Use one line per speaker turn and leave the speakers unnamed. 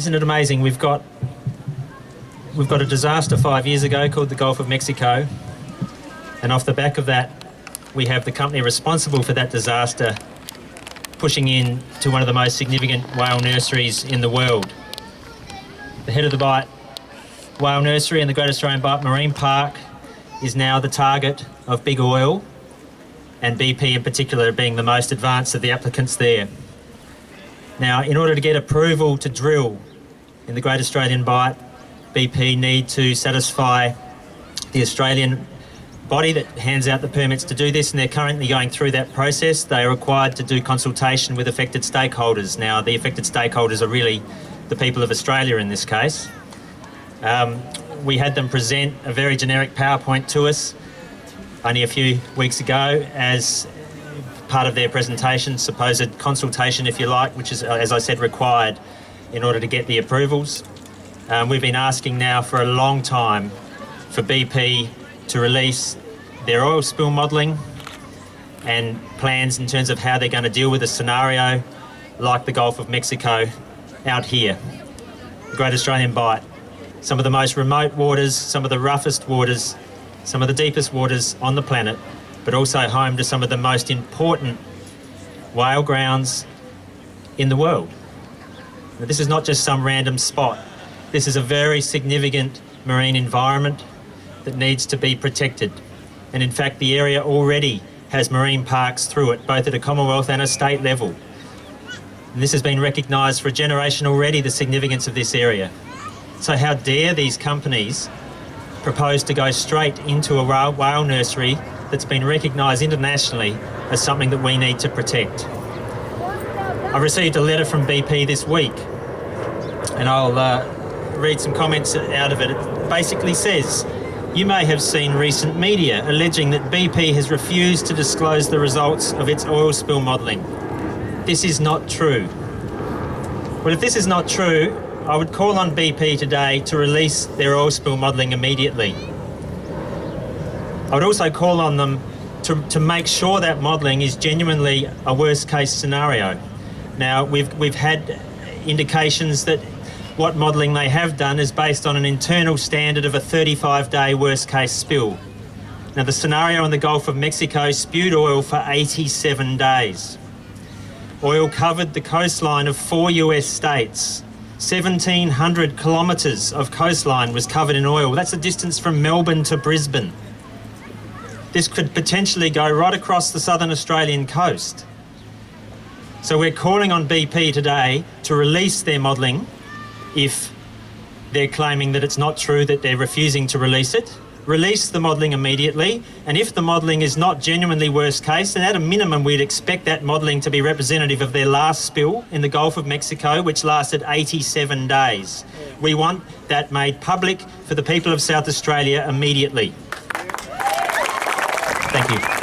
isn't it amazing? We've got a disaster 5 years ago called the Gulf of Mexico, and off the back of that, we have the company responsible for that disaster pushing in to one of the most significant whale nurseries in the world. The head of the Bight Whale Nursery and the Great Australian Bight Marine Park is now the target of big oil, and BP in particular being the most advanced of the applicants there. Now, in order to get approval to drill in the Great Australian Bight, BP need to satisfy the Australian body that hands out the permits to do this, and they're currently going through that process. They are required to do consultation with affected stakeholders. Now, the affected stakeholders are really the people of Australia in this case. We had them present a very generic PowerPoint to us only a few weeks ago as part of their presentation, supposed consultation, if you like, which is, as I said, required in order to get the approvals. We've been asking now for a long time for BP to release their oil spill modelling and plans in terms of how they're going to deal with a scenario like the Gulf of Mexico out here. The Great Australian Bight, some of the most remote waters, some of the roughest waters, some of the deepest waters on the planet, but also home to some of the most important whale grounds in the world. Now, this is not just some random spot. This is a very significant marine environment that needs to be protected. And in fact, the area already has marine parks through it, both at a Commonwealth and a state level. And this has been recognised for a generation already, the significance of this area. So how dare these companies propose to go straight into a whale nursery that's been recognised internationally as something that we need to protect. I received a letter from BP this week, and I'll read some comments out of it. It basically says, "You may have seen recent media alleging that BP has refused to disclose the results of its oil spill modelling. This is not true." Well, if this is not true, I would call on BP today to release their oil spill modelling immediately. I would also call on them to make sure that modelling is genuinely a worst case scenario. Now, we've had indications that what modelling they have done is based on an internal standard of a 35-day worst case spill. Now, the scenario in the Gulf of Mexico spewed oil for 87 days. Oil covered the coastline of 4 US states. 1,700 kilometres of coastline was covered in oil. That's the distance from Melbourne to Brisbane. This could potentially go right across the southern Australian coast. So we're calling on BP today to release their modelling if they're claiming that it's not true, that they're refusing to release it. Release the modelling immediately, and if the modelling is not genuinely worst case, then at a minimum we'd expect that modelling to be representative of their last spill in the Gulf of Mexico, which lasted 87 days. We want that made public for the people of South Australia immediately. Thank you.